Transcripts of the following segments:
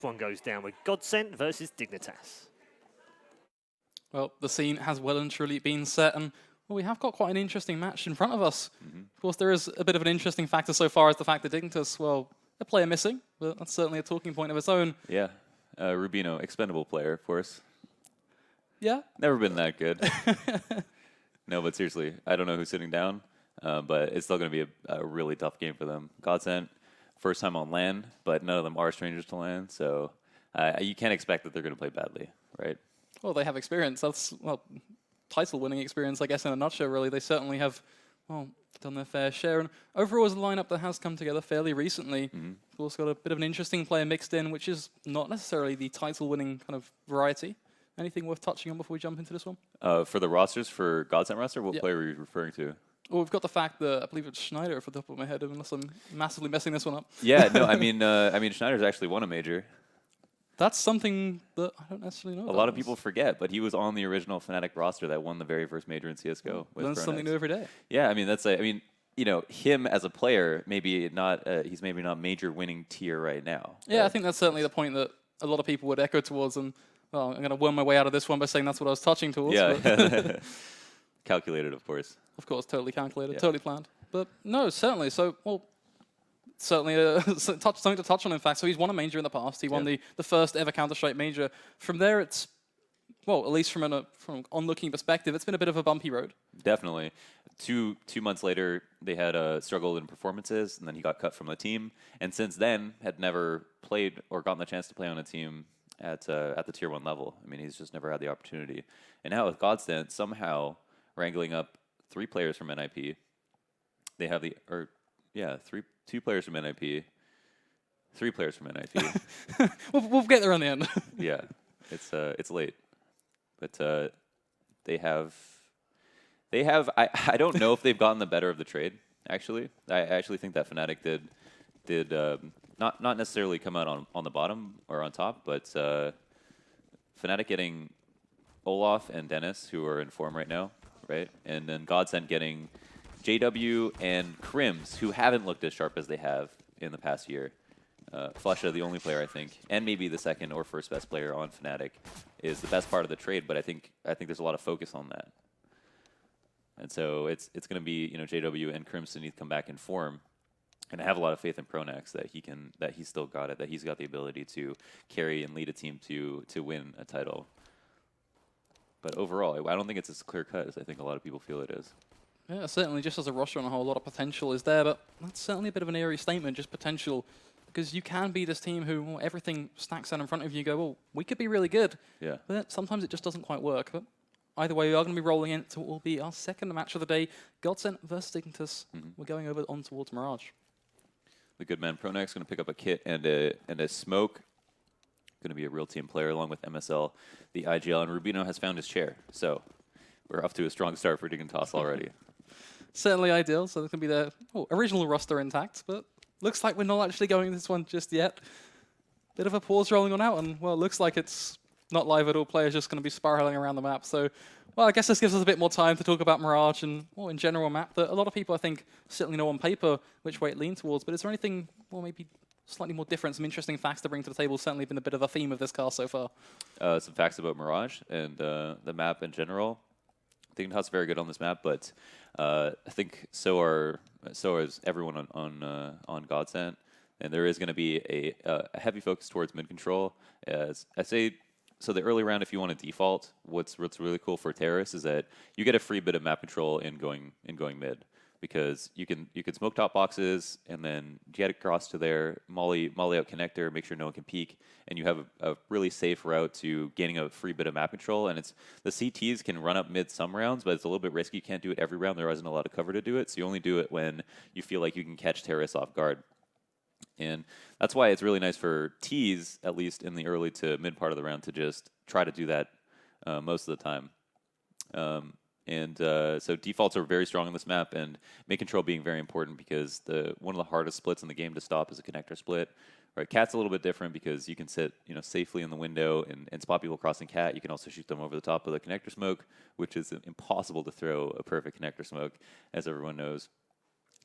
One goes down with Godsent versus Dignitas. Well, the scene has well and truly been set, and well, we have got quite an interesting match in front of us. Of course, there is a bit of an interesting factor so far as the fact that Dignitas, well, a player missing, but that's certainly a talking point of its own. Yeah, Rubino, expendable player, of course. Yeah? Never been that good. No, but seriously, I don't know who's sitting down, but it's still going to be a really tough game for them. Godsent, first time on LAN, but none of them are strangers to LAN, so you can't expect that they're going to play badly, right? Well, they have experience. That's, well, title-winning experience, I guess, in a nutshell, really. They certainly have, well, done their fair share. And overall, as a lineup that has come together fairly recently, of course, got a bit of an interesting player mixed in, which is not necessarily the title-winning kind of variety. Anything worth touching on before we jump into this one? For the rosters, for Godsent roster, what player are you referring to? Well, we've got the fact that I believe it's Schneider off the top of my head, unless I'm massively messing this one up. Yeah, no, I mean Schneider's actually won a major. That's something that I don't necessarily know. A lot of people forget, but he was on the original Fnatic roster that won the very first major in CS:GO. Learn something new every day. Yeah, I mean, you know, him as a player, maybe not. He's maybe not major winning tier right now. Yeah, I think that's certainly the point that a lot of people would echo towards. And well, I'm going to worm my way out of this one by saying that's what I was touching towards. Yeah, calculated, of course. Of course, totally calculated, totally planned. But no, certainly. So, well, certainly something to touch on, in fact. So he's won a major in the past. He won the first ever Counter-Strike major. From there, it's, well, at least from an onlooking perspective, it's been a bit of a bumpy road. Definitely. Two months later, they had struggled in performances, and then he got cut from the team. And since then, had never played or gotten the chance to play on a team at the tier 1 level. I mean, he's just never had the opportunity. And now with Godsent somehow wrangling up 3 players from NIP, they have two players from NIP, 3 players from NIP. we'll get there on the end. Yeah, it's late, but they have. I don't know if they've gotten the better of the trade. Actually, I actually think that Fnatic did not necessarily come out on the bottom or on top, but Fnatic getting Olaf and Dennis, who are in form right now, right, and then Godsent getting JW and Crims, who haven't looked as sharp as they have in the past year. Flusha, the only player I think, and maybe the second or first best player on Fnatic, is the best part of the trade. But I think there's a lot of focus on that, and so it's going to be, you know, JW and Crims need to come back in form. And I have a lot of faith in Pronax that he's still got it, that he's got the ability to carry and lead a team to win a title. But overall, I don't think it's as clear cut as I think a lot of people feel it is. Yeah, certainly, just as a roster on a whole, a lot of potential is there, but that's certainly a bit of an airy statement, just potential, because you can be this team who, well, everything stacks out in front of you, you go, well, we could be really good. Yeah. But sometimes it just doesn't quite work. But either way, we are going to be rolling into what will be our second match of the day, Godsent versus Dignitas. We're going over on towards Mirage. The good man Pronax going to pick up a kit and a smoke. Going to be a real team player along with MSL, the IGL, and Rubino has found his chair. So we're off to a strong start for Dignitas already. Certainly ideal, so there can be the original roster intact, but looks like we're not actually going this one just yet. Bit of a pause rolling on out, and well, it looks like it's not live at all. Players just going to be spiraling around the map. So, well, I guess this gives us a bit more time to talk about Mirage and, well, in general, a map that a lot of people, I think, certainly know on paper which way it leans towards. But is there anything, well, maybe slightly more different, some interesting facts to bring to the table? Certainly been a bit of a theme of this cast so far. Some facts about Mirage and the map in general. Dignitas is very good on this map, but I think so is everyone on Godsent. And there is going to be a heavy focus towards mid control. As I say, so the early round, if you want to default, what's really cool for terrorists is that you get a free bit of map control in going mid, because you can smoke top boxes and then get across to their molly out connector, make sure no one can peek, and you have a really safe route to gaining a free bit of map control. And it's the CTs can run up mid some rounds, but it's a little bit risky. You can't do it every round. There isn't a lot of cover to do it, so you only do it when you feel like you can catch terrorists off guard. And that's why it's really nice for Ts, at least in the early to mid part of the round, to just try to do that most of the time. So defaults are very strong on this map, and mid control being very important because one of the hardest splits in the game to stop is a connector split. Right, Cat's a little bit different because you can sit safely in the window and spot people crossing Cat. You can also shoot them over the top of the connector smoke, which is impossible to throw a perfect connector smoke, as everyone knows.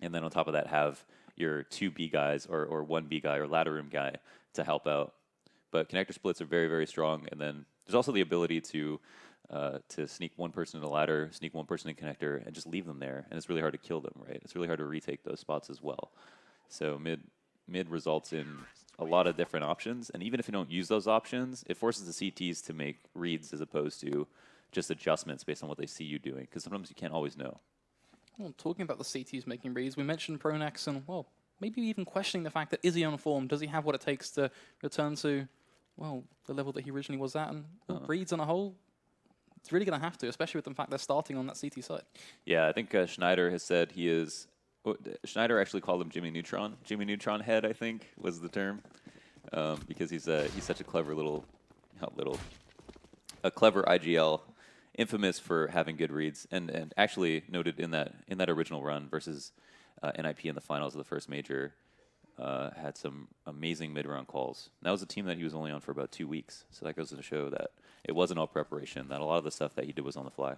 And then on top of that, have your 2 B guys or 1 B guy or ladder room guy to help out. But connector splits are very, very strong. And then there's also the ability to sneak one person in the ladder, sneak one person in connector, and just leave them there. And it's really hard to kill them, right? It's really hard to retake those spots as well. So mid results in a lot of different options. And even if you don't use those options, it forces the CTs to make reads as opposed to just adjustments based on what they see you doing. Because sometimes you can't always know. Well, talking about the CTs making reads, we mentioned Pronax and, well, maybe even questioning the fact that is he on form? Does he have what it takes to return to, well, the level that he originally was at? And reads on a whole, it's really going to have to, especially with the fact they're starting on that CT side. Yeah, I think Schneider has said he is... Schneider actually called him Jimmy Neutron. Jimmy Neutron head, I think, was the term. Because he's such a clever a clever IGL, infamous for having good reads, and actually noted in that original run versus NIP in the finals of the first major, had some amazing mid-round calls. And that was a team that he was only on for about 2 weeks, so that goes to show that it wasn't all preparation, that a lot of the stuff that he did was on the fly.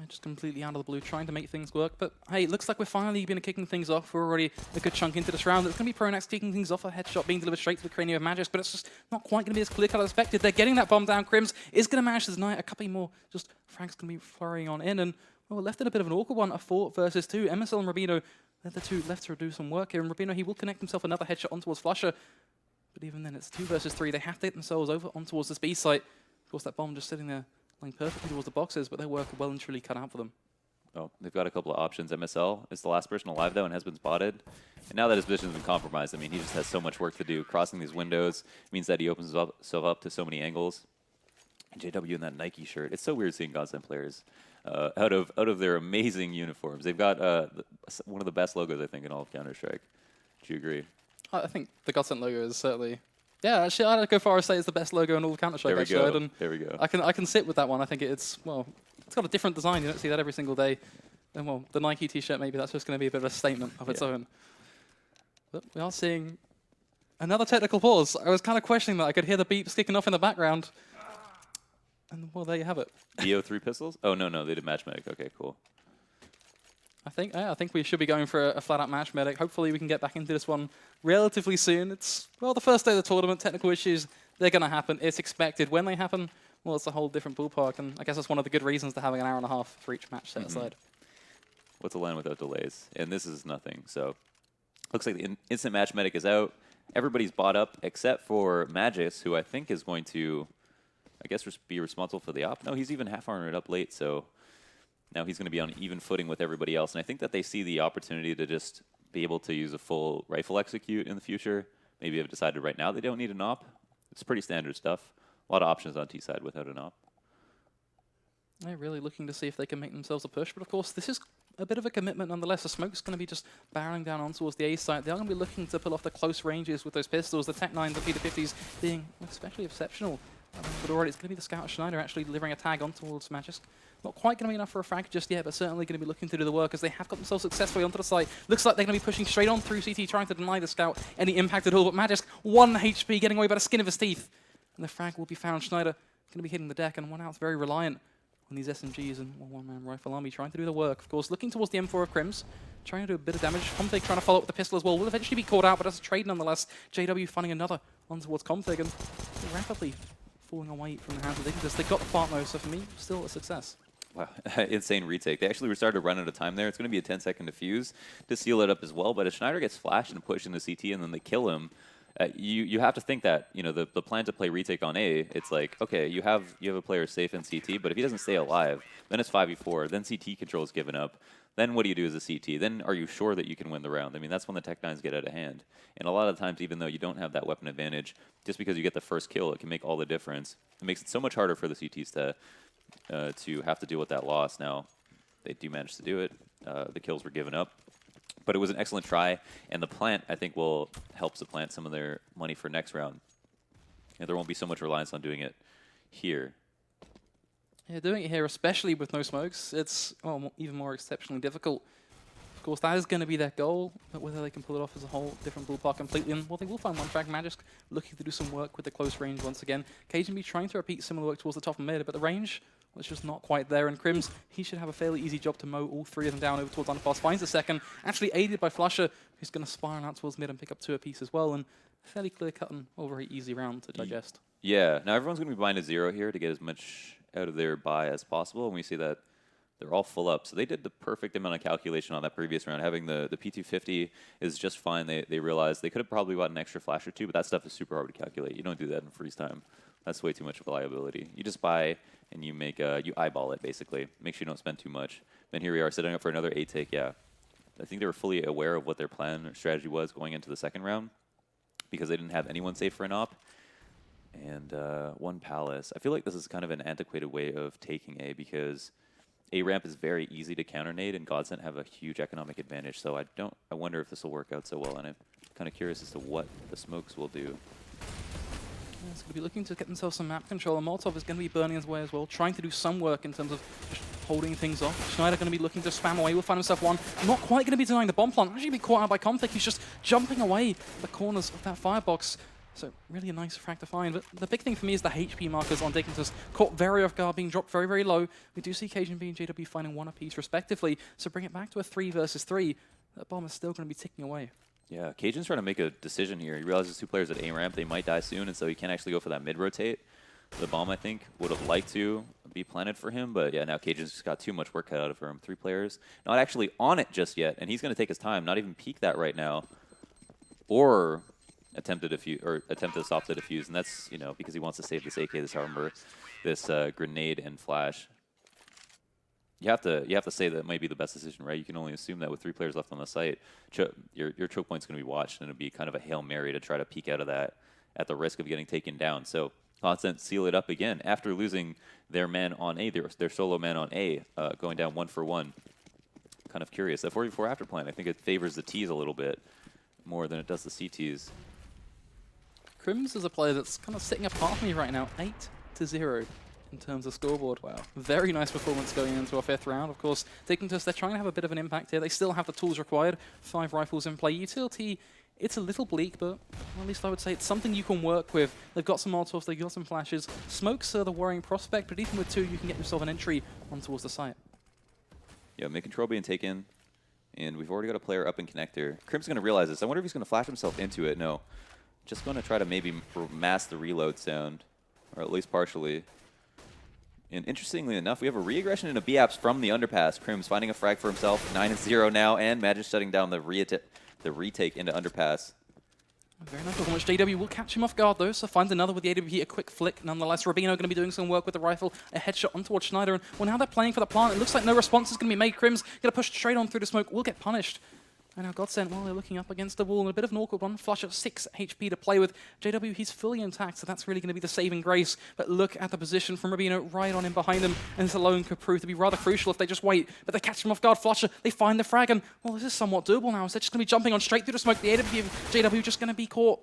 Just completely out of the blue, trying to make things work. But hey, it looks like we're finally going to kicking things off. We're already a good chunk into this round. It's going to be Pronax kicking things off. A headshot being delivered straight to the cranium of Magix, but it's just not quite going to be as clear-cut as expected. They're getting that bomb down. Crims is going to manage to deny it. A couple more. Just Frank's going to be flurrying on in. And well, we're left in a bit of an awkward one. A 4 versus 2. MSL and Rubino, they're the two left to do some work here. And Rubino, he will connect himself another headshot on towards Flusher. But even then, it's 2 versus 3. They have to get themselves over on towards this B site. Of course, that bomb just sitting there, laying perfectly towards the boxes, but their work well and truly cut out for them. Oh, they've got a couple of options. MSL is the last person alive, though, and has been spotted. And now that his position has been compromised, I mean, he just has so much work to do. Crossing these windows means that he opens himself up to so many angles. And JW in that Nike shirt. It's so weird seeing Godsent players out of their amazing uniforms. They've got one of the best logos, I think, in all of Counter-Strike. Do you agree? I think the Godsent logo is certainly... Yeah, actually, I'd go far as say it's the best logo in all of Counter-Strike. There we go. I can sit with that one. I think it's, well, it's got a different design. You don't see that every single day. And, well, the Nike T-shirt, maybe that's just going to be a bit of a statement of its own. But we are seeing another technical pause. I was kind of questioning that. I could hear the beeps kicking off in the background. And, well, there you have it. BO3 pistols? Oh, no, they did match medic. Okay, cool. I think we should be going for a flat-out match medic. Hopefully we can get back into this one relatively soon. It's, well, the first day of the tournament. Technical issues, they're going to happen. It's expected. When they happen, well, it's a whole different ballpark. And I guess that's one of the good reasons to having an hour and a half for each match set aside. What's a LAN without delays? And this is nothing. So looks like the instant match medic is out. Everybody's bought up except for Magix, who I think is going to, I guess, be responsible for the op. No, he's even half-armored up late, so... Now he's going to be on even footing with everybody else. And I think that they see the opportunity to just be able to use a full rifle execute in the future. Maybe have decided right now they don't need an op. It's pretty standard stuff. A lot of options on T-side without an op. They're really looking to see if they can make themselves a push. But of course, this is a bit of a commitment nonetheless. The smoke's going to be just barreling down on towards the A site. They are going to be looking to pull off the close ranges with those pistols. The Tech-9s, the P-50s being especially exceptional. But already it's going to be the Scout Schneider actually delivering a tag on towards Magix. Not quite going to be enough for a frag just yet, but certainly going to be looking to do the work as they have got themselves successfully onto the site. Looks like they're going to be pushing straight on through CT, trying to deny the Scout any impact at all. But Magix, 1 HP, getting away by the skin of his teeth. And the frag will be found. Schneider going to be hitting the deck, and 1out's very reliant on these SMGs and one-man rifle army trying to do the work. Of course, looking towards the M4 of Crims, trying to do a bit of damage. Config trying to follow up with the pistol as well. Will eventually be caught out, but as a trade nonetheless. JW finding another on towards Config, and rapidly falling away from the hands of Dignitas. They got the part though, so for me, still a success. Wow, insane retake. They actually started to run out of time there. It's going to be a 10-second defuse to seal it up as well. But if Schneider gets flashed and pushed into CT and then they kill him, you have to think that, you know, the plan to play retake on A, it's like, okay, you have a player safe in CT, but if he doesn't stay alive, then it's 5v4, then CT control is given up. Then what do you do as a CT? Then are you sure that you can win the round? I mean, that's when the Tech-9s get out of hand. And a lot of times, even though you don't have that weapon advantage, just because you get the first kill, it can make all the difference. It makes it so much harder for the CTs to have to deal with that loss. Now, they do manage to do it. The kills were given up. But it was an excellent try, and the plant, I think, will help supplant some of their money for next round. And there won't be so much reliance on doing it here. Yeah, doing it here, especially with no smokes, it's even more exceptionally difficult. Of course, that is going to be their goal, but whether they can pull it off is a whole different ballpark completely. And well, they will find one frag. Magix looking to do some work with the close range once again. KGB trying to repeat similar work towards the top of mid, but the range, was just not quite there. And Crims, he should have a fairly easy job to mow all three of them down over towards underpass. Finds the second, actually aided by Flusher, who's going to spiral out towards mid and pick up 2 apiece as well. And fairly clear-cut and a very easy round to digest. Yeah, now everyone's going to be buying a 0 here to get as much out of their buy as possible. And we see that they're all full up. So they did the perfect amount of calculation on that previous round. Having the P250 is just fine. They realized they could have probably bought an extra flash or 2, but that stuff is super hard to calculate. You don't do that in freeze time. That's way too much of a liability. You just buy and you make you eyeball it, basically. Make sure you don't spend too much. Then here we are setting up for another 8-take, yeah. I think they were fully aware of what their plan or strategy was going into the second round because they didn't have anyone safe for an op. And 1 Palace. I feel like this is kind of an antiquated way of taking A because A ramp is very easy to counter nade, and Godsent have a huge economic advantage. So I wonder if this will work out so well, and I'm kind of curious as to what the smokes will do. It's going to be looking to get themselves some map control, and Molotov is going to be burning his way as well, trying to do some work in terms of just holding things off. Schneider going to be looking to spam away. Will find himself one. Not quite going to be denying the bomb plant. Actually be caught out by Conflict. He's just jumping away the corners of that firebox. So really a nice frag to find. But the big thing for me is the HP markers on Dignitas. Caught very off guard, being dropped very, very low. We do see KGB and JW finding 1 apiece respectively. So bring it back to a 3 versus 3. That bomb is still going to be ticking away. Yeah, Cajun's trying to make a decision here. He realizes 2 players at A ramp, they might die soon, and so he can't actually go for that mid-rotate. The bomb, I think, would have liked to be planted for him, but yeah, now Cajun's just got too much work cut out of him. 3 players not actually on it just yet, and he's going to take his time, not even peek that right now, or attempt to defuse, or attempt to stop the defuse, and that's, you know, because he wants to save this AK, this armor, this grenade and flash. You have to say that might be the best decision, right? You can only assume that with 3 players left on the site, your choke point's going to be watched, and it'll be kind of a Hail Mary to try to peek out of that at the risk of getting taken down. So Godsent seal it up again after losing their man on A, their solo man on A, going down 1 for 1. Kind of curious. That 4v4 after plan, I think it favors the T's a little bit more than it does the CTs. Crims is a player that's kind of sitting apart from me right now, 8-0 in terms of scoreboard. Wow. Very nice performance going into our 5th round. Of course, Dignitas, they're trying to have a bit of an impact here. They still have the tools required. 5 rifles in play. Utility, it's a little bleak, but at least I would say it's something you can work with. They've got some Molotovs, they've got some flashes. Smokes are the worrying prospect, but even with 2, you can get yourself an entry on towards the site. Yeah, mid-control being taken, and we've already got a player up in connector. Crim's going to realize this. I wonder if he's going to flash himself into it. No. Just going to try to maybe mask the reload sound, or at least partially. And interestingly enough, we have a re-aggression and a B-apps from the underpass. Crims finding a frag for himself, 9-0 now, and Magic shutting down the retake into underpass. Very nice performance. JW will catch him off guard though, so finds another with the AWP, a quick flick. Nonetheless, Rubino going to be doing some work with the rifle, a headshot on towards Schneider. And well, now they're playing for the plant. It looks like no response is going to be made. Crims going to push straight on through the smoke, will get punished. And now Godsent, while they're looking up against the wall, and a bit of an awkward one. Flush at 6 HP to play with. JW, he's fully intact, so that's really going to be the saving grace. But look at the position from Rubino right on in behind them, and this alone could prove to be rather crucial if they just wait. But they catch him off guard. Flusher, they find the frag, and well, this is somewhat doable now. So they're just going to be jumping on straight through the smoke. The AW, JW just going to be caught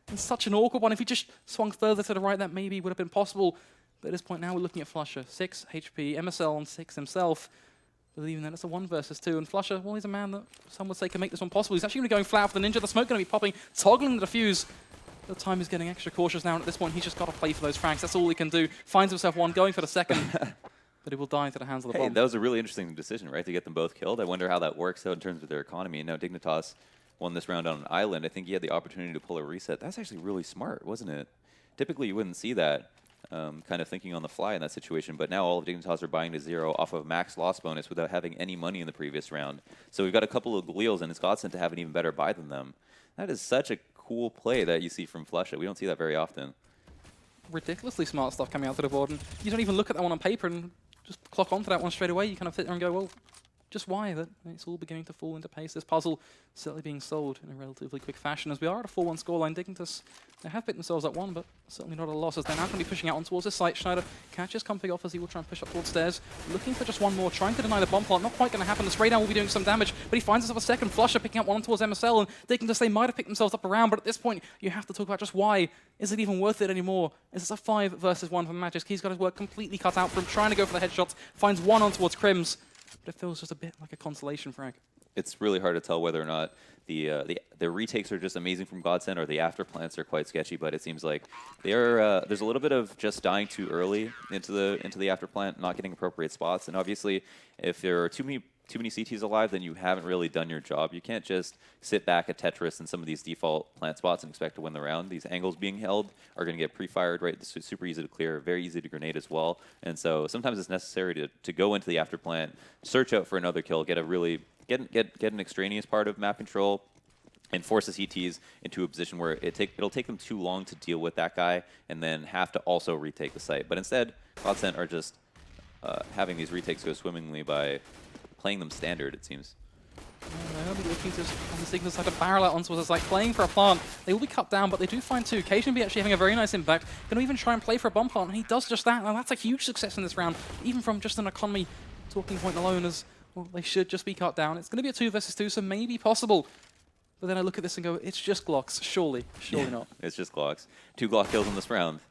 in such an awkward one. If he just swung further to the right, that maybe would have been possible. But at this point now, we're looking at Flusher. 6 HP, MSL on 6 himself. Believing that it's a 1 versus 2, and Flusher, well, he's a man that some would say can make this one possible. He's actually going to be going flat for the Ninja. The smoke going to be popping, toggling the defuse. The time is getting extra cautious now, and at this point, he's just got to play for those frags. That's all he can do. Finds himself one, going for the second, but he will die into the hands of the bomb. That was a really interesting decision, right, to get them both killed. I wonder how that works out in terms of their economy. Now, Dignitas won this round on an island. I think he had the opportunity to pull a reset. That's actually really smart, wasn't it? Typically, you wouldn't see that. Kind of thinking on the fly in that situation, but now all of Dignitas are buying to 0 off of max loss bonus without having any money in the previous round. So we've got a couple of Gleals, and it's Godsent to have an even better buy than them. That is such a cool play that you see from Flusha. We don't see that very often. Ridiculously smart stuff coming out to the board, and you don't even look at that one on paper and just clock onto that one straight away. You kind of sit there and go, well, just why? That it's all beginning to fall into pace. This puzzle certainly being solved in a relatively quick fashion as we are at a 4-1 scoreline. Dignitas, they have picked themselves at 1, but certainly not a loss as they're now going to be pushing out on towards this site. Schneider catches Comfy off as he will try and push up towards stairs, looking for just one more, trying to deny the bomb plant. Not quite going to happen. The spray down will be doing some damage, but he finds himself a second. Flusher picking up one towards MSL, and Dignitas, they might have picked themselves up around, but at this point, you have to talk about just why. Is it even worth it anymore? Is this a 5 versus 1 for Magic? He's got his work completely cut out for him, trying to go for the headshots, finds one on towards Crims. But it feels just a bit like a consolation frag. it's really hard to tell whether or not the retakes are just amazing from Godsent or the after plants are quite sketchy. But it seems like there's a little bit of just dying too early into the after plant, not getting appropriate spots, and obviously if there are too many CTs alive, then you haven't really done your job. You can't just sit back at Tetris in some of these default plant spots and expect to win the round. These angles being held are going to get pre-fired, right? It's super easy to clear, very easy to grenade as well. And so sometimes it's necessary to go into the after plant, search out for another kill, get an extraneous part of map control, and force the CTs into a position where it'll take them too long to deal with that guy and then have to also retake the site. But instead, Godsent are just having these retakes go swimmingly by playing them standard, it seems. They'll be looking to, on the Dignitas side, to barrel out onto us. It's like playing for a plant. They will be cut down, but they do find two. Cajun actually having a very nice impact. Going to even try and play for a bomb plant, and he does just that. Now that's a huge success in this round, even from just an economy talking point alone, as well, they should just be cut down. It's going to be a 2 versus 2, so maybe possible. But then I look at this and go, it's just Glocks. Surely not. It's just Glocks. 2 Glock kills in this round.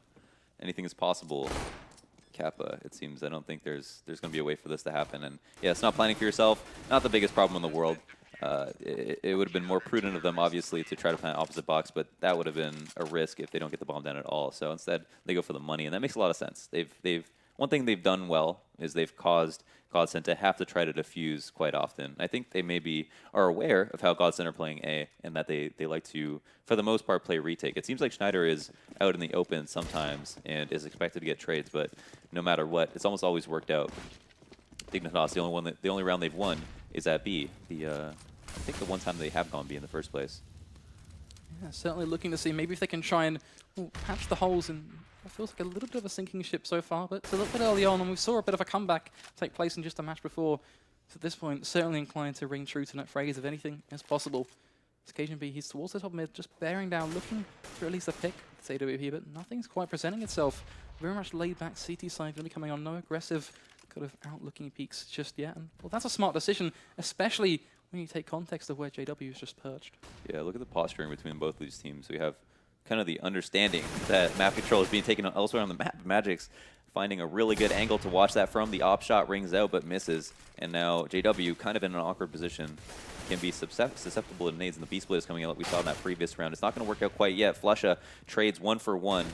Anything is possible. Kappa, it seems. I don't think there's going to be a way for this to happen. And yeah, it's not planning for yourself. Not the biggest problem in the world. It would have been more prudent of them, obviously, to try to plant opposite box, but that would have been a risk if they don't get the bomb down at all. So instead, they go for the money, and that makes a lot of sense. One thing they've done well is they've caused Godsent to have to try to defuse quite often. I think they maybe are aware of how Godsent are playing A, and that they like to, for the most part, play retake. It seems like Schneider is out in the open sometimes and is expected to get trades, but no matter what, it's almost always worked out. Dignitas, the only round they've won is at B. I think the one time they have gone B in the first place. Yeah, certainly looking to see maybe if they can try and patch the holes in. It feels like a little bit of a sinking ship so far, but it's a little bit early on, and we saw a bit of a comeback take place in just a match before. So at this point, certainly inclined to ring true to that phrase, if anything is possible. It's Cajun B, he's towards the top mid, just bearing down, looking for at least a pick, say AWP, but nothing's quite presenting itself. Very much laid back CT side, going to be coming on, no aggressive kind of out-looking peaks just yet. And well, that's a smart decision, especially when you take context of where JW is just perched. Yeah, look at the posturing between both of these teams. We have kind of the understanding that map control is being taken elsewhere on the map. Magic's finding a really good angle to watch that from. The op shot rings out but misses. And now JW kind of in an awkward position. Can be susceptible to nades, and the B-split is coming out like we saw in that previous round. It's not going to work out quite yet. Flusha trades 1 for 1.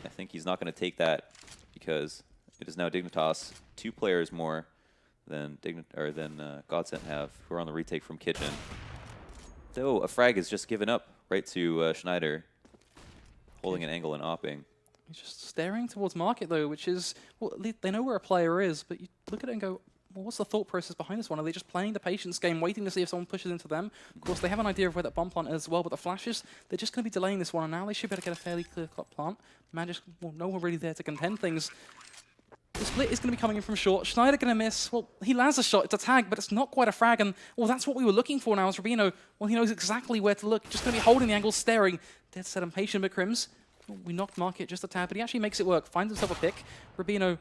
I think he's not going to take that because it is now Dignitas, 2 players more than Godsent have, who are on the retake from Kitchen. So a frag is just given up right to Schneider, holding an angle and opping. He's just staring towards market though, which is, well, they know where a player is, but you look at it and go, well, what's the thought process behind this one? Are they just playing the patience game, waiting to see if someone pushes into them? Of course, they have an idea of where that bomb plant is as well, but the flashes, they're just going to be delaying this one, and now they should be able to get a fairly clear-cut plant. Magic, well, no one really there to contend things. The split is going to be coming in from short. Schneider going to miss. Well, he lands a shot. It's a tag, but it's not quite a frag. And, well, that's what we were looking for now as Rubino. Well, he knows exactly where to look. Just going to be holding the angle, staring. Dead set and patient, but Crims. Well, we knocked market just a tad, but he actually makes it work. Finds himself a pick. Rubino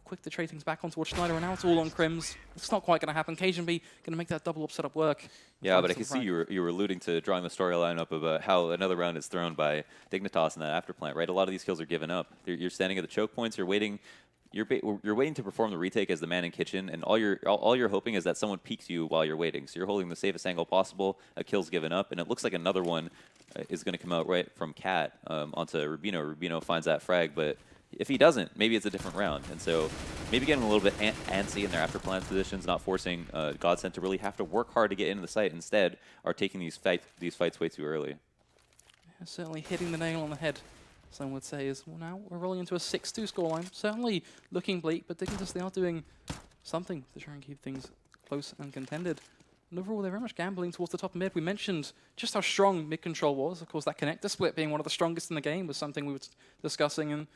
quick to trade things back on towards Schneider, and now it's all on Crims. It's not quite going to happen. Cajun B going to make that double up setup work. Yeah, but I can see you were alluding to drawing the storyline up about how another round is thrown by Dignitas in that after plant, right? A lot of these kills are given up. You're standing at the choke points. You're waiting. You're waiting to perform the retake as the man in kitchen, and all you're hoping is that someone peeks you while you're waiting. So you're holding the safest angle possible. A kill's given up, and it looks like another one is going to come out right from Cat onto Rubino. Rubino finds that frag, but if he doesn't, maybe it's a different round. And so maybe getting a little bit antsy in their after plant positions, not forcing Godsent to really have to work hard to get into the site. Instead, are taking these fights way too early. Yeah, certainly hitting the nail on the head, some would say, is, well, now we're rolling into a 6-2 scoreline. Certainly looking bleak, but Dignitas, they are doing something to try and keep things close and contended. And overall, they're very much gambling towards the top mid. We mentioned just how strong mid control was. Of course, that connector split being one of the strongest in the game was something we were discussing. And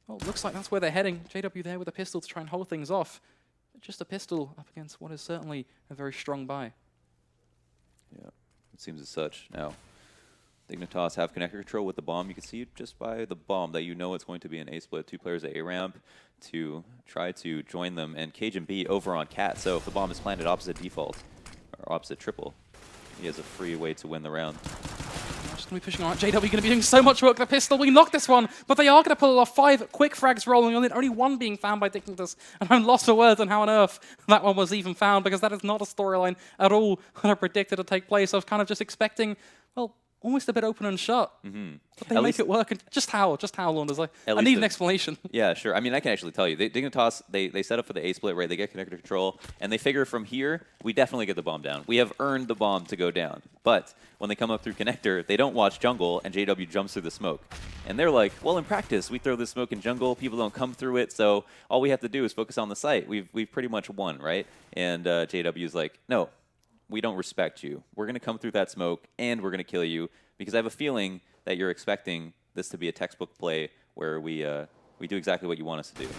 well, it looks like that's where they're heading. JW there with a pistol to try and hold things off. But just a pistol up against what is certainly a very strong buy. Yeah, it seems as such. Now, Dignitas have connector control with the bomb. You can see just by the bomb that you know it's going to be an A-split. 2 players at A-ramp to try to join them. And Cajun B over on Cat. So if the bomb is planted opposite default, or opposite triple, he has a free way to win the round. going to be pushing on. JW going to be doing so much work with the pistol. We knocked this one, but they are going to pull it off. 5 quick frags rolling on it. Only 1 being found by Dignitas. And I'm lost for words on how on earth that one was even found, because that is not a storyline at all that I predicted to take place. I was kind of just expecting, well, almost a bit open and shut. But they make it work. And just how, Launders? I need an explanation. Yeah, sure. I mean, I can actually tell you. Dignitas, they set up for the A split, right? They get connector control, and they figure from here, we definitely get the bomb down. We have earned the bomb to go down. But when they come up through connector, they don't watch jungle, and JW jumps through the smoke. And they're like, well, in practice, we throw this smoke in jungle, people don't come through it, so all we have to do is focus on the site. We've pretty much won, right? And JW is like, no, we don't respect you. We're going to come through that smoke, and we're going to kill you, because I have a feeling that you're expecting this to be a textbook play where we do exactly what you want us to do.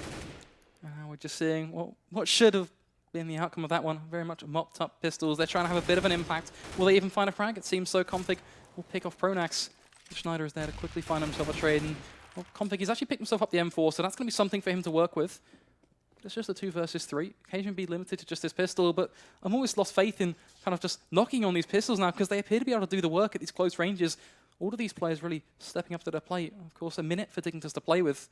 We're just seeing what should have been the outcome of that one. Very much mopped up pistols. They're trying to have a bit of an impact. Will they even find a frag? It seems so. Config will pick off Pronax. Schneider is there to quickly find himself a trade. And Config, he's actually picked himself up the M4, so that's going to be something for him to work with. It's just a 2 versus 3. Occasion be limited to just this pistol, but I'm almost lost faith in kind of just knocking on these pistols now, because they appear to be able to do the work at these close ranges. All of these players really stepping up to their plate. Of course, a minute for Dignitas to play with.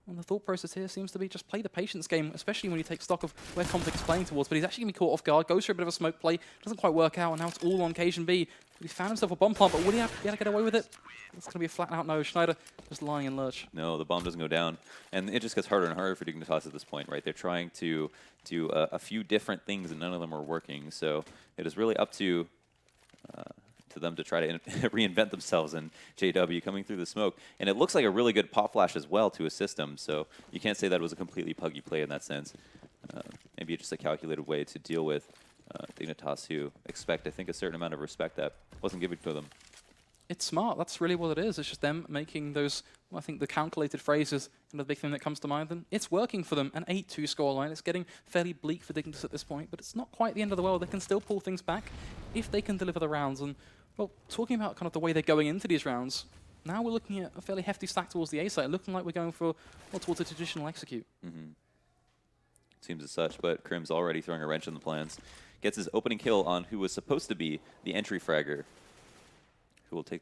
And the thought process here seems to be just play the patience game, especially when you take stock of where Config is playing towards. But he's actually going to be caught off guard, goes for a bit of a smoke play, doesn't quite work out, and now it's all on Occasion B. But he found himself a bomb plant, but will he be able to get away with it? It's going to be a flat-out no. Schneider just lying in lurch. No, the bomb doesn't go down. And it just gets harder and harder for Dignitas at this point, right? They're trying to do a few different things, and none of them are working. So it is really up to them to try to reinvent themselves, and JW coming through the smoke. And it looks like a really good pop flash as well to assist them, so you can't say that it was a completely puggy play in that sense. Maybe just a calculated way to deal with Dignitas, who expect, I think, a certain amount of respect that wasn't given to them. It's smart. That's really what it is. It's just them making those, I think, the calculated phrases, and the big thing that comes to mind. And it's working for them. An 8-2 scoreline. It's getting fairly bleak for Dignitas at this point, but it's not quite the end of the world. They can still pull things back if they can deliver the rounds. And, well, talking about kind of the way they're going into these rounds, now we're looking at a fairly hefty stack towards the A side, looking like we're going for, well, towards a traditional execute. Seems as such, but Krim's already throwing a wrench in the plans. Gets his opening kill on who was supposed to be the entry fragger. Who will take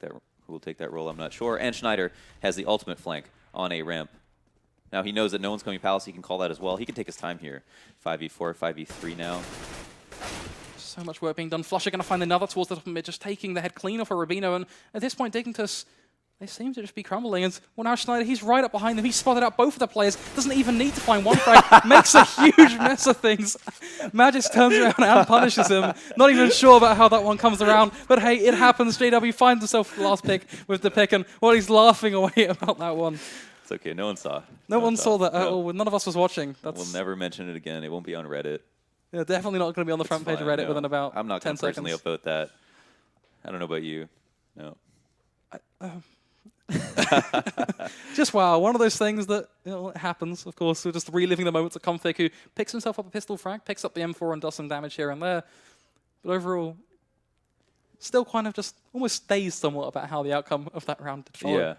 that role, I'm not sure. And Schneider has the ultimate flank on a ramp. Now he knows that no one's coming palace. He can call that as well. He can take his time here. 5v4, 5v3 now. So much work being done. Flusher going to find another towards the top of mid, just taking the head clean off of Rubino. And at this point, Dignitas, they seem to just be crumbling. And well, now Schneider, he's right up behind them. He's spotted out both of the players. Doesn't even need to find one frag. Makes a huge mess of things. Magis turns around and punishes him. Not even sure about how that one comes around. But hey, it happens. JW finds himself the last pick with the pick. And well, he's laughing away about that one. It's okay. No one saw. No one saw that at all. None of us was watching. We'll never mention it again. It won't be on Reddit. Yeah, definitely not going to be on the front page of Reddit within about 10 seconds. I'm not going to personally upvote that. I don't know about you. No. Just wow, one of those things that it happens. Of course, we're just reliving the moments of Config, who picks himself up a pistol frag, picks up the M4 and does some damage here and there. But overall, still kind of just almost dazed somewhat about how the outcome of that round did follow. Yeah,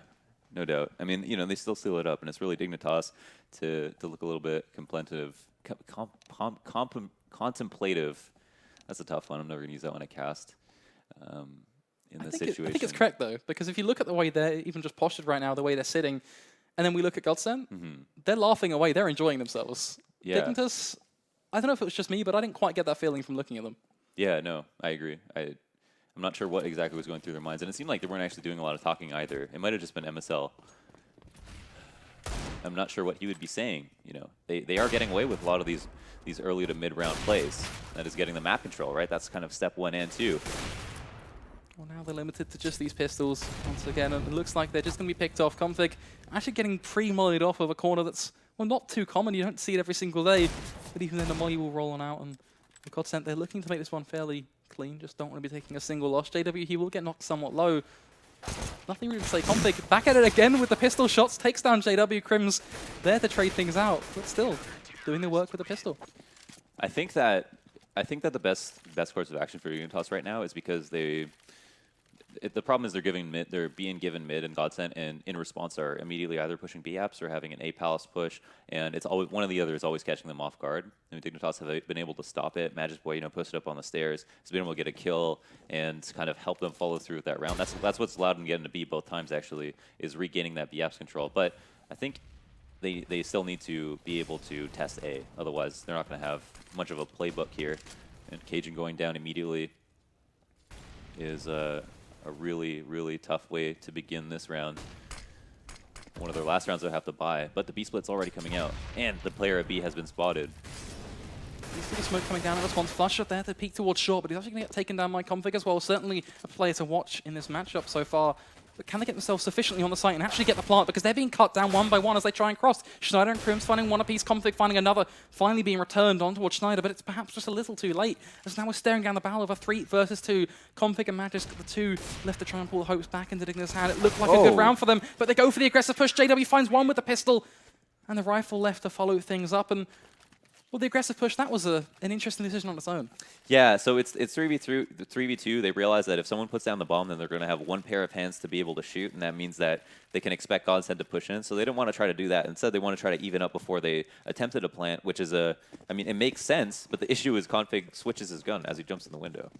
no doubt. I mean, they still seal it up, and it's really Dignitas to look a little bit contemplative. That's a tough one. I'm never going to use that one at cast. In this situation. I think it's correct, though, because if you look at the way they're even just postured right now, the way they're sitting, and then we look at Godsent, they're laughing away. They're enjoying themselves. Yeah. Dignitas, I don't know if it was just me, but I didn't quite get that feeling from looking at them. Yeah, no, I agree. I'm not sure what exactly was going through their minds, and it seemed like they weren't actually doing a lot of talking either. It might have just been MSL. I'm not sure what he would be saying. They are getting away with a lot of these early to mid-round plays. That is getting the map control, right? That's kind of step 1 and 2. Well, now they're limited to just these pistols once again, and it looks like they're just going to be picked off. Config actually getting pre-mollied off of a corner that's, well, not too common. You don't see it every single day, but even then the molly will roll on out, and the Godsent, they're looking to make this one fairly clean, just don't want to be taking a single loss. JW, he will get knocked somewhat low. Nothing really to say. Config back at it again with the pistol shots, takes down JW. Krim's there to trade things out, but still doing the work with the pistol. I think that the best course of action for Dignitas right now is because the problem is they're being given mid and Godsent, and in response are immediately either pushing B apps or having an A palace push, and it's always one or the other is always catching them off guard. And Dignitas have been able to stop it. Magic Boy, posted up on the stairs, has been able to get a kill and kind of help them follow through with that round. That's what's allowed them to get into B both times actually, is regaining that B apps control. But I think they still need to be able to test A, otherwise they're not going to have much of a playbook here. And Cajun going down immediately is a really, really tough way to begin this round. One of their last rounds they'll have to buy, but the B split's already coming out, and the player at B has been spotted. You see the smoke coming down in response. Flusher there to peek towards short, but he's actually going to get taken down by Config as well. Certainly a player to watch in this matchup so far. But can they get themselves sufficiently on the site and actually get the plant? Because they're being cut down one by one as they try and cross. Schneider and Crims finding one apiece, Config finding another, finally being returned on towards Schneider, but it's perhaps just a little too late. As now we're staring down the barrel of a 3 versus 2. Config and Magisk, the two left to try and pull the hopes back into Dignitas' hand. It looked like a good round for them, but they go for the aggressive push. JW finds one with the pistol, and the rifle left to follow things up. And well, the aggressive push, that was an interesting decision on its own. Yeah, so it's 3v2. They realize that if someone puts down the bomb, then they're going to have one pair of hands to be able to shoot, and that means that they can expect Godsent to push in. So they don't want to try to do that. Instead, they want to try to even up before they attempted a plant, which is I mean, it makes sense, but the issue is Config switches his gun as he jumps in the window.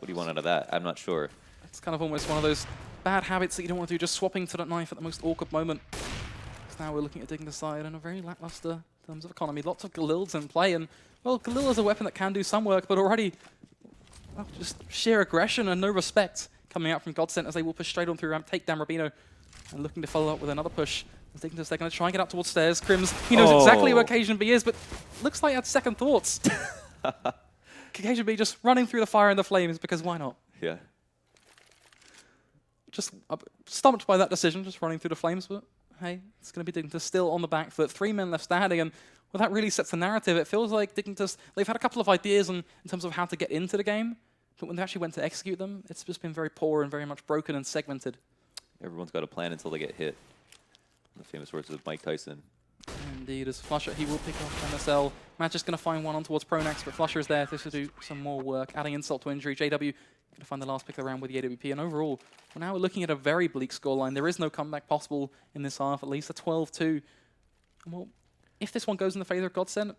What do you want out of that? I'm not sure. It's kind of almost one of those bad habits that you don't want to do, just swapping to that knife at the most awkward moment. So now we're looking at Dignitas' side in a very lackluster in terms of economy. Lots of Galils in play, and well, Galil is a weapon that can do some work, but already, well, just sheer aggression and no respect coming out from Godsent as they will push straight on through ramp, take down Rubino, and looking to follow up with another push. They're going to try and get up towards stairs. Crims, he knows exactly where Cajun B is, but looks like he had second thoughts. Cajun B just running through the fire and the flames, because why not? Yeah. Just stumped by that decision, just running through the flames, but hey, it's going to be Dignitas still on the back foot. 3 men left standing, and well, that really sets the narrative. It feels like Dignitas, they've had a couple of ideas in terms of how to get into the game, but when they actually went to execute them, it's just been very poor and very much broken and segmented. Everyone's got a plan until they get hit. The famous words of Mike Tyson. Indeed, as Flusher, he will pick up MSL. Magisk's going to find one on towards Pronax, but Flusher is there to do some more work, adding insult to injury. JW going to find the last pick of the round with the AWP, and overall, well, now we're looking at a very bleak scoreline. There is no comeback possible in this half, at least a 12-2. And well, if this one goes in the favor of Godsent,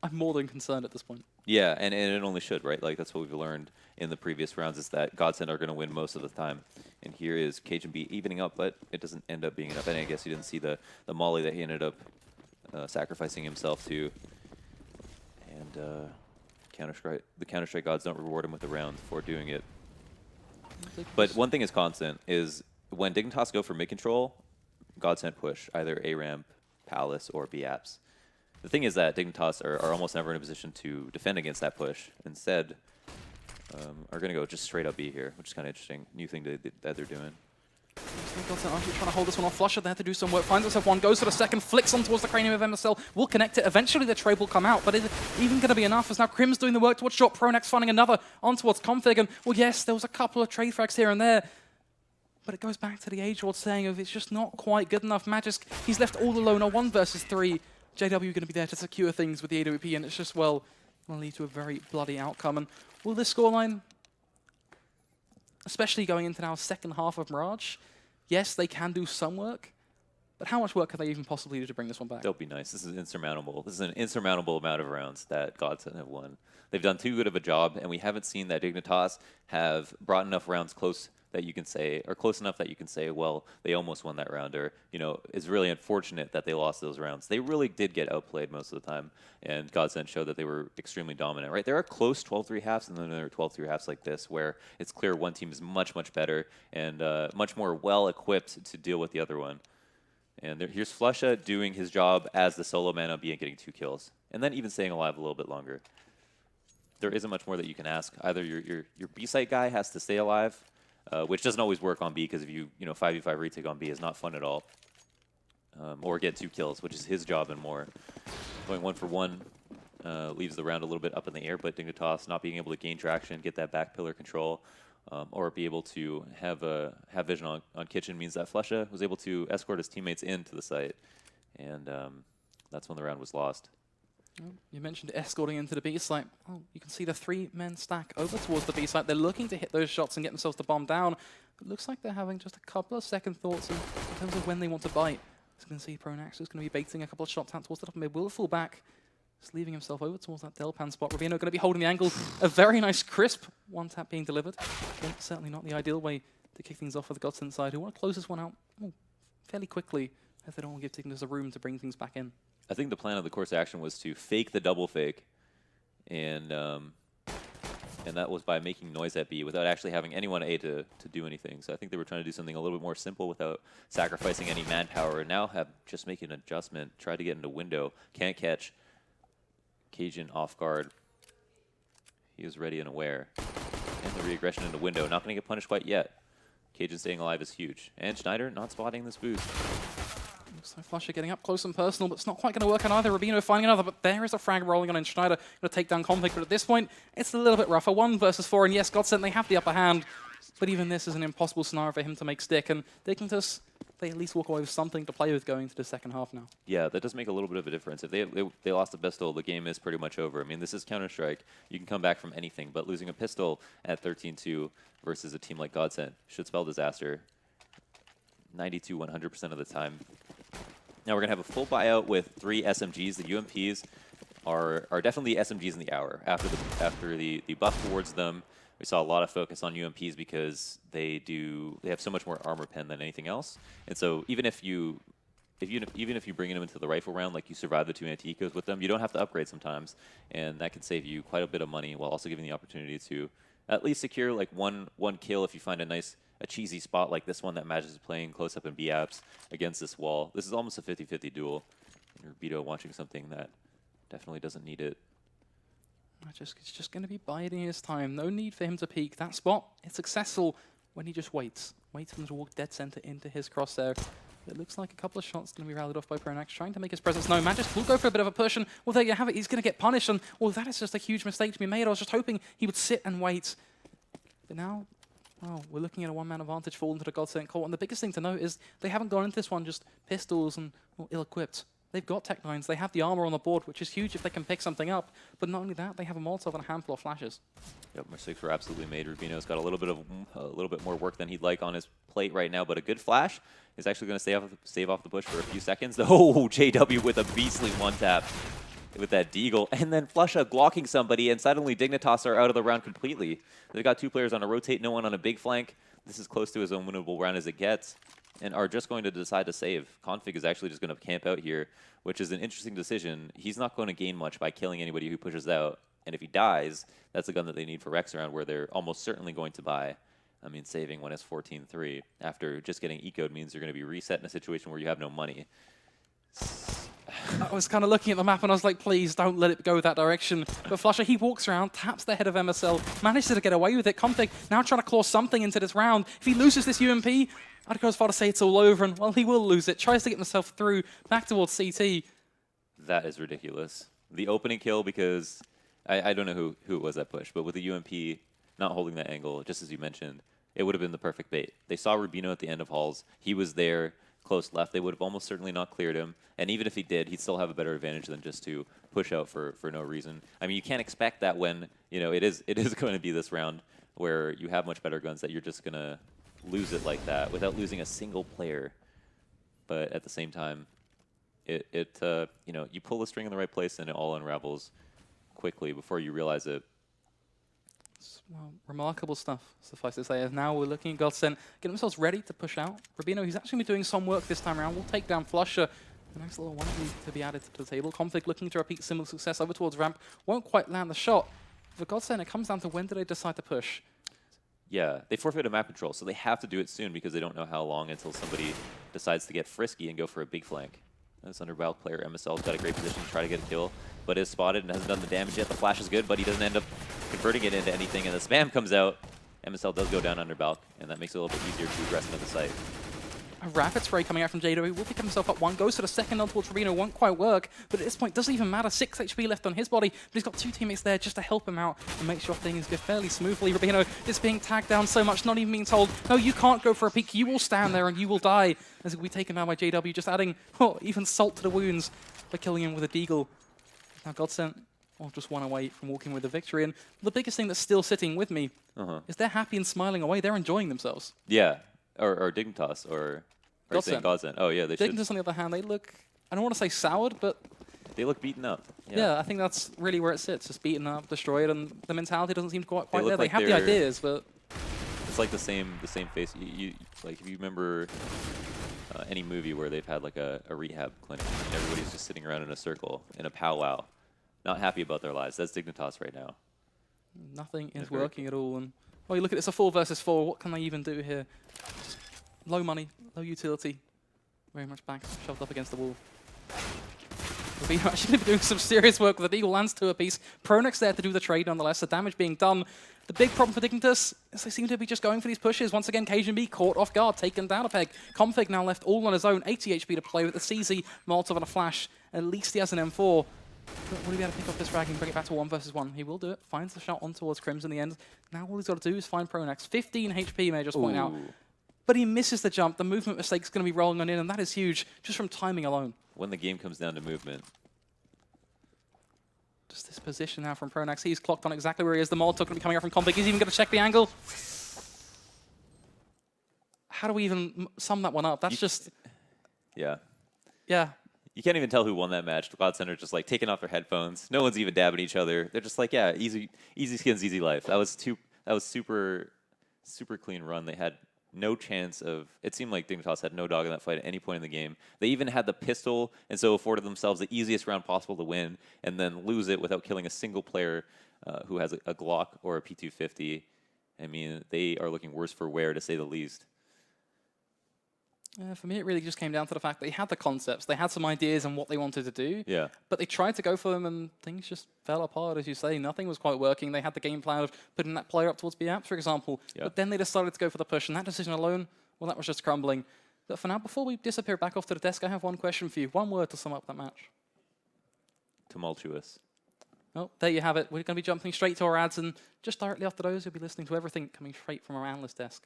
I'm more than concerned at this point. Yeah, and it only should, right? Like, that's what we've learned in the previous rounds, is that Godsent are going to win most of the time. And here is Cajun B evening up, but it doesn't end up being enough. And I guess you didn't see the molly that he ended up sacrificing himself to. And the Counter-Strike gods don't reward him with a round for doing it. But one thing is constant, is when Dignitas go for mid-control, Godsent push, either A-ramp, Palace, or B-apps. The thing is that Dignitas are almost never in a position to defend against that push. Instead, are going to go just straight up B here, which is kind of interesting. New thing that they're doing. Godsent actually trying to hold this one off. Flusher there to do some work. Finds himself one, goes for the second, flicks on towards the cranium of MSL. Will connect it. Eventually the trade will come out, but is it even going to be enough? As now Crims doing the work towards short. Pronax finding another on towards Config. And well, yes, there was a couple of trade frags here and there, but it goes back to the age-old saying of it's just not quite good enough. Magisk, he's left all alone on 1 versus 3. JW going to be there to secure things with the AWP, and it's just, well, going to lead to a very bloody outcome. And will this scoreline, especially going into now second half of Mirage, yes, they can do some work, but how much work can they even possibly do to bring this one back? They'll be nice. This is insurmountable. This is an insurmountable amount of rounds that Godsent have won. They've done too good of a job, and we haven't seen that Dignitas have brought enough rounds close that you can say, or close enough that you can say, well, they almost won that round, or, you know, it's really unfortunate that they lost those rounds. They really did get outplayed most of the time, and Godsent showed that they were extremely dominant, right? There are close 12-3 halves, and then there are 12-3 halves like this, where it's clear one team is much, much better, and much more well-equipped to deal with the other one. And here's Flusha doing his job as the solo man on B and getting 2 kills, and then even staying alive a little bit longer. There isn't much more that you can ask. Either your B-site guy has to stay alive, which doesn't always work on B, because if you 5v5 retake on B is not fun at all. Or get 2 kills, which is his job and more. Going 1 for 1 leaves the round a little bit up in the air, but Dignitas not being able to gain traction, get that back pillar control, or be able to have vision on Kitchen means that Flusha was able to escort his teammates into the site, and that's when the round was lost. You mentioned escorting into the B site. Oh, you can see the 3-men stack over towards the B site. They're looking to hit those shots and get themselves the bomb down. It looks like they're having just a couple of second thoughts in terms of when they want to bite. As you can see, Pronax is going to be baiting a couple of shots out towards the top mid. Will fall back, just leaving himself over towards that Delpan spot. Rubino going to be holding the angle. A very nice, crisp one-tap being delivered. Again, certainly not the ideal way to kick things off for the Godsent side, who want to close this one out fairly quickly, as they don't want to give Dignitas a room to bring things back in. I think the plan of the course of action was to fake the double fake, and that was by making noise at B without actually having anyone A to do anything. So I think they were trying to do something a little bit more simple without sacrificing any manpower. And now have just make an adjustment, try to get into window, can't catch. Cajun off guard. He is ready and aware. And the re-aggression into window, not going to get punished quite yet. Cajun staying alive is huge. And Schneider not spotting this boost. So Flusher getting up close and personal, but it's not quite going to work on either. Rubino finding another, but there is a frag rolling on, and Schneider going to take down Conflict. But at this point, it's a little bit rougher. 1 versus 4, and yes, Godsent, they have the upper hand. But even this is an impossible scenario for him to make stick, and Dignitas, they at least walk away with something to play with going into the second half now. Yeah, that does make a little bit of a difference. If they lost a pistol, the game is pretty much over. I mean, this is Counter-Strike. You can come back from anything, but losing a pistol at 13-2 versus a team like Godsent should spell disaster 92, 100% of the time. Now we're going to have a full buyout with 3 SMGs. The UMPs are definitely SMGs in the hour. After the buff towards them, we saw a lot of focus on UMPs because they have so much more armor pen than anything else. And so even if you bring them into the rifle round, like you survive the 2 anti-ecos with them, you don't have to upgrade sometimes, and that can save you quite a bit of money while also giving the opportunity to at least secure like one kill if you find a cheesy spot like this one that Magic is playing close up in B apps against this wall. This is almost a 50-50 duel. Rubino watching something that definitely doesn't need it. It's just going to be biding his time. No need for him to peek. That spot is successful when he just waits. Waits for him to walk dead center into his crosshair. It looks like a couple of shots going to be rallied off by Pronax, trying to make his presence known. Magic will go for a bit of a push, and well, there you have it. He's going to get punished, and well, that is just a huge mistake to be made. I was just hoping he would sit and wait. But now, well, we're looking at a 1-man advantage fall into the Godsent court, and the biggest thing to note is they haven't gone into this one just pistols and ill-equipped. They've got Tech 9s, they have the armor on the board, which is huge if they can pick something up. But not only that, they have a Molotov and a handful of flashes. Yep, mistakes were absolutely made. Rubino's got a little bit more work than he'd like on his plate right now, but a good flash is actually going to save off the bush for a few seconds. Oh, JW with a beastly one-tap with that Deagle, and then Flusha blocking somebody, and suddenly Dignitas are out of the round completely. They've got 2 players on a rotate, no one on a big flank. This is close to as own winnable round as it gets, and are just going to decide to save. Config is actually just going to camp out here, which is an interesting decision. He's not going to gain much by killing anybody who pushes out, and if he dies, that's a gun that they need for Rex round, where they're almost certainly going to buy. I mean, saving when it's 14-3 after just getting ecoed means you're going to be reset in a situation where you have no money. I was kind of looking at the map and I was like, please don't let it go that direction. But Flusher, he walks around, taps the head of MSL, manages to get away with it. Config now trying to claw something into this round. If he loses this UMP, I'd go as far to say it's all over, and well, he will lose it. Tries to get himself through back towards CT. That is ridiculous. The opening kill, because I don't know who it was that push, but with the UMP not holding that angle, just as you mentioned, it would have been the perfect bait. They saw Rubino at the end of halls. He was there, close left. They would have almost certainly not cleared him. And even if he did, he'd still have a better advantage than just to push out for no reason. I mean, you can't expect that when, you know, it is going to be this round where you have much better guns that you're just going to lose it like that without losing a single player. But at the same time, you know, you pull the string in the right place and it all unravels quickly before you realize it. Well, remarkable stuff, suffice to say. As now we're looking at Godsent, getting themselves ready to push out. Rubino, he's actually been doing some work this time around. We'll take down Flusher. A nice little one to be added to the table. Config looking to repeat similar success over towards ramp. Won't quite land the shot. For Godsent, it comes down to when do they decide to push. Yeah, they forfeited map control, so they have to do it soon because they don't know how long until somebody decides to get frisky and go for a big flank. This undervalve player, MSL's got a great position to try to get a kill, but is spotted and hasn't done the damage yet. The flash is good, but he doesn't end up converting it into anything, and the spam comes out. MSL does go down under Balk, and that makes it a little bit easier to aggress into the site. A rapid spray coming out from JW. Will pick himself up 1, goes to the second on towards Rubino, won't quite work, but at this point, doesn't even matter. 6 HP left on his body, but he's got 2 teammates there just to help him out and make sure things go fairly smoothly. Rubino is being tagged down so much, not even being told, no, you can't go for a peek, you will stand there and you will die, as it will be taken down by JW, just adding even salt to the wounds by killing him with a deagle. Now Godsent just one away from walking with a victory, and the biggest thing that's still sitting with me is they're happy and smiling away. They're enjoying themselves. Yeah, or Dignitas, or saying Godsent. Oh yeah, they should. Dignitas, on the other hand, they look, I don't want to say soured, but they look beaten up. yeah, I think that's really where it sits. Just beaten up, destroyed, and the mentality doesn't seem quite there. Like they have the ideas, but it's like the same face. You like if you remember any movie where they've had like a rehab clinic and everybody's just sitting around in a circle in a powwow, not happy about their lives. That's Dignitas right now. Nothing is working at all. And well, you look at it's a 4 versus 4. What can they even do here? Just low money, low utility, very much back shoved up against the wall. We're actually going to be doing some serious work with the Eagle lands 2 apiece. Pronex there to do the trade nonetheless, the damage being done. The big problem for Dignitas is they seem to be just going for these pushes. Once again, KGB caught off guard, taken down a peg. Config now left all on his own, 80 HP to play with the CZ, Molotov and a flash. At least he has an M4. But will he be able to pick up this frag and bring it back to 1 versus 1? He will do it, finds the shot on towards Crimson in the end. Now all he's got to do is find Pronex. 15 HP, may I just point out. But he misses the jump. The movement mistake's going to be rolling on in, and that is huge, just from timing alone. When the game comes down to movement. Just this position now from Pronex. He's clocked on exactly where he is. The Molotov going to be coming out from Config. He's even going to check the angle. How do we even sum that one up? That's just... Yeah. Yeah. You can't even tell who won that match. The Godsent are just like taking off their headphones. No one's even dabbing each other. They're just like, yeah, easy skins, easy life. That was super clean run. They had no chance of. It seemed like Dignitas had no dog in that fight at any point in the game. They even had the pistol, and so afforded themselves the easiest round possible to win, and then lose it without killing a single player who has a Glock or a P250. I mean, they are looking worse for wear, to say the least. For me, it really just came down to the fact that they had the concepts, they had some ideas on what they wanted to do, yeah. But they tried to go for them and things just fell apart, as you say. Nothing was quite working. They had the game plan of putting that player up towards B-Apps, for example, but then they decided to go for the push, and that decision alone, well, that was just crumbling. But for now, before we disappear back off to the desk, I have one question for you. One word to sum up that match. Tumultuous. Oh, there you have it. We're going to be jumping straight to our ads, and just directly after those, you'll be listening to everything coming straight from our analyst desk.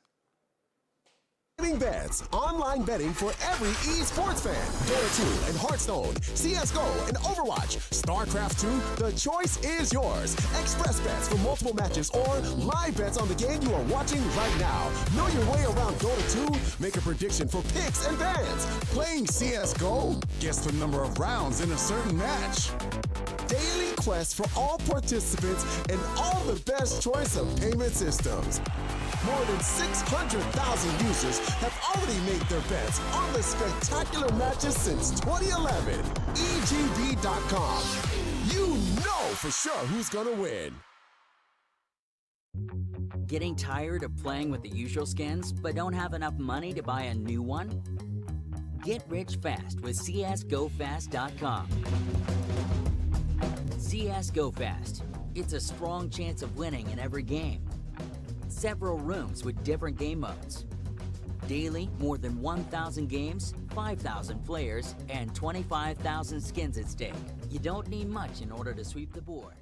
Bets, online betting for every esports fan. Dota 2 and Hearthstone, CSGO and Overwatch, StarCraft 2, the choice is yours. Express bets for multiple matches or live bets on the game you are watching right now. Know your way around Dota 2, make a prediction for picks and bans. Playing CSGO, guess the number of rounds in a certain match. Daily quests for all participants and all the best choice of payment systems. More than 600,000 users have already made their bets on the spectacular matches since 2011. EGB.com. You know for sure who's gonna win. Getting tired of playing with the usual skins, but don't have enough money to buy a new one? Get rich fast with CSGoFast.com. CSGoFast. It's a strong chance of winning in every game. Several rooms with different game modes. Daily, more than 1,000 games, 5,000 players, and 25,000 skins at stake. You don't need much in order to sweep the board.